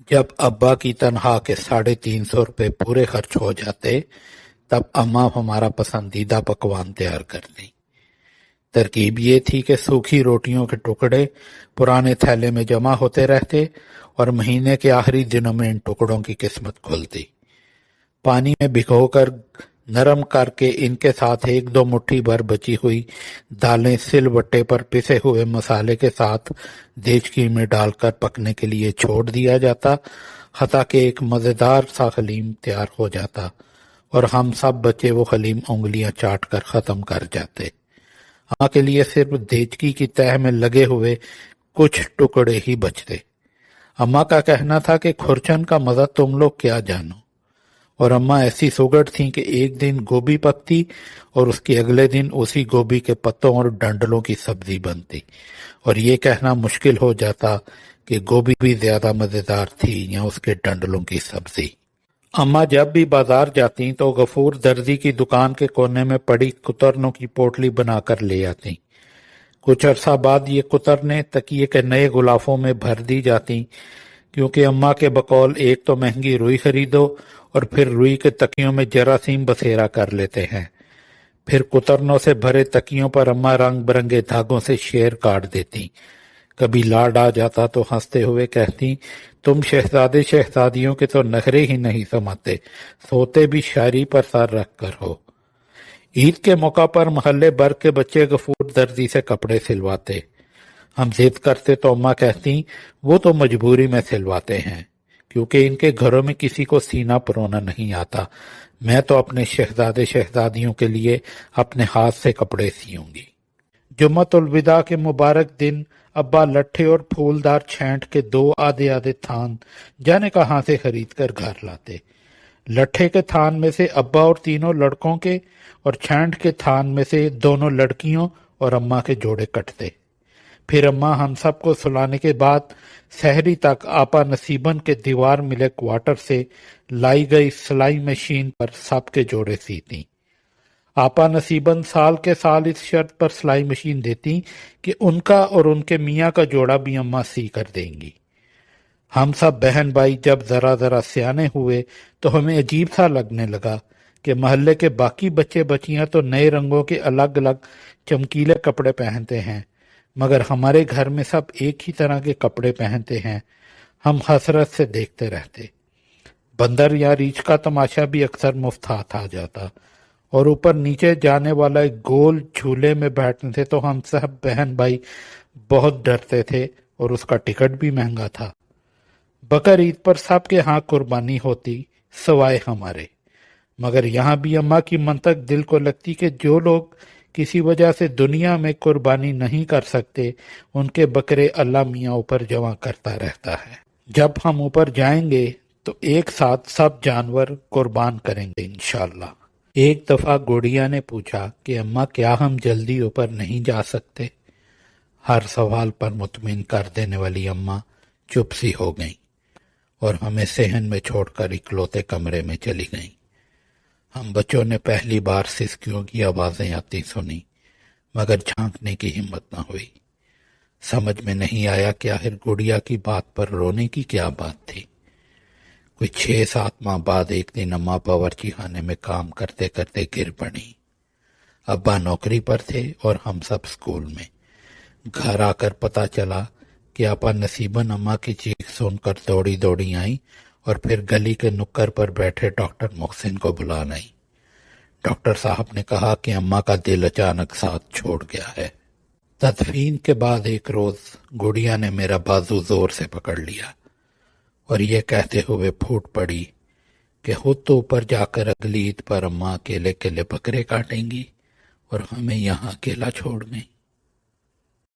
جب ابا کی تنخواہ کے 350 روپے پورے خرچ ہو جاتے تب اماں ہمارا پسندیدہ پکوان تیار کرتی۔ ترکیب یہ تھی کہ سوکھی روٹیوں کے ٹکڑے پرانے تھیلے میں جمع ہوتے رہتے اور مہینے کے آخری دنوں میں ان ٹکڑوں کی قسمت کھلتی۔ پانی میں بھگو کر نرم کر کے ان کے ساتھ 1-2 مٹھی بھر بچی ہوئی دالیں سل بٹے پر پسے ہوئے مسالے کے ساتھ دیچکی میں ڈال کر پکنے کے لیے چھوڑ دیا جاتا، حتیٰ کہ ایک مزیدار سا حلیم تیار ہو جاتا اور ہم سب بچے وہ حلیم انگلیاں چاٹ کر ختم کر جاتے۔ اماں کے لیے صرف دیچکی کی تہہ میں لگے ہوئے کچھ ٹکڑے ہی بچتے۔ اماں کا کہنا تھا کہ کھرچن کا مزہ تم لوگ کیا جانو، اور اماں ایسی سوگڑ تھیں کہ ایک دن گوبھی پکتی اور اس کے اگلے دن اسی گوبھی کے پتوں اور ڈنڈلوں کی سبزی بنتی، اور یہ کہنا مشکل ہو جاتا کہ گوبھی بھی زیادہ مزیدار تھی یا اس کے ڈنڈلوں کی سبزی۔ اماں جب بھی بازار جاتی تو غفور درزی کی دکان کے کونے میں پڑی کترنوں کی پوٹلی بنا کر لے آتی۔ کچھ عرصہ بعد یہ کترنے تکیے کے نئے غلافوں میں بھر دی جاتی، کیونکہ اماں کے بقول ایک تو مہنگی روئی خریدو اور پھر روئی کے تکیوں میں جراثیم بسیرا کر لیتے ہیں۔ پھر کترنوں سے بھرے تکیوں پر اماں رنگ برنگے دھاگوں سے شیر کاٹ دیتی۔ کبھی لاڈ آ جاتا تو ہنستے ہوئے کہتی، تم شہزادے شہزادیوں کے تو نخرے ہی نہیں سماتے، سوتے بھی شاعری پر سر رکھ کر ہو۔ عید کے موقع پر محلے بھر کے بچے غفور درزی سے کپڑے سلواتے۔ ہم ضد کرتے تو اماں کہتی، وہ تو مجبوری میں سلواتے ہیں، کیونکہ ان کے گھروں میں کسی کو سینہ پرونا نہیں آتا، میں تو اپنے شہزادے شہزادیوں کے لیے اپنے ہاتھ سے کپڑے سیوں گی۔ جمعۃ الوداع کے مبارک دن ابا لٹھے اور پھولدار چھینٹ کے 2 آدھے آدھے تھان جانے کہاں سے خرید کر گھر لاتے۔ لٹھے کے تھان میں سے ابا اور تینوں لڑکوں کے، اور چھینٹ کے تھان میں سے دونوں لڑکیوں اور اماں کے جوڑے کٹتے۔ پھر اماں ہم سب کو سلانے کے بعد سحری تک آپا نصیبن کے دیوار ملے کوارٹر سے لائی گئی سلائی مشین پر سب کے جوڑے سیتی۔ آپا نصیبن سال کے سال اس شرط پر سلائی مشین دیتی کہ ان کا اور ان کے میاں کا جوڑا بھی اماں سی کر دیں گی۔ ہم سب بہن بھائی جب ذرا سیانے ہوئے تو ہمیں عجیب سا لگنے لگا کہ محلے کے باقی بچے بچیاں تو نئے رنگوں کے الگ الگ چمکیلے کپڑے پہنتے ہیں، مگر ہمارے گھر میں سب ایک ہی طرح کے کپڑے پہنتے ہیں۔ ہم حسرت سے دیکھتے رہتے۔ بندر یا ریچھ کا تماشا بھی اکثر مفت ہاتھ آ جاتا، اور اوپر نیچے جانے والا ایک گول جھولے میں بیٹھنے سے تو ہم سب بہن بھائی بہت ڈرتے تھے، اور اس کا ٹکٹ بھی مہنگا تھا۔ بقر عید پر سب کے ہاں قربانی ہوتی سوائے ہمارے، مگر یہاں بھی اماں کی منطق دل کو لگتی کہ جو لوگ کسی وجہ سے دنیا میں قربانی نہیں کر سکتے ان کے بکرے اللہ میاں اوپر جمع کرتا رہتا ہے۔ جب ہم اوپر جائیں گے تو ایک ساتھ سب جانور قربان کریں گے انشاءاللہ۔ ایک دفعہ گڑیا نے پوچھا کہ اماں کیا ہم جلدی اوپر نہیں جا سکتے؟ ہر سوال پر مطمئن کر دینے والی اماں چپ سی ہو گئیں اور ہمیں صحن میں چھوڑ کر اکلوتے کمرے میں چلی گئیں۔ ہم بچوں نے پہلی بار سسکیوں کی آوازیں آتی سنی، مگر جھانکنے کی ہمت نہ ہوئی۔ سمجھ میں نہیں آیا کہ آخر گڑیا کی بات پر رونے کی کیا بات تھی۔ کوئی 6-7 ماہ بعد ایک دن اماں باورچی خانے میں کام کرتے کرتے گر پڑی۔ ابا نوکری پر تھے اور ہم سب اسکول میں۔ گھر آ کر پتہ چلا کہ آپا نصیبن اماں کی چیخ سن کر دوڑی دوڑی آئیں اور پھر گلی کے نکر پر بیٹھے ڈاکٹر محسن کو بلا لائی۔ ڈاکٹر صاحب نے کہا کہ اماں کا دل اچانک ساتھ چھوڑ گیا ہے۔ تدفین کے بعد ایک روز گڑیا نے میرا بازو زور سے پکڑ لیا اور یہ کہتے ہوئے پھوٹ پڑی کہ خود تو اوپر جا کر اگلی عید پر اماں اکیلے اکیلے بکرے کاٹیں گی اور ہمیں یہاں اکیلا چھوڑ گئیں۔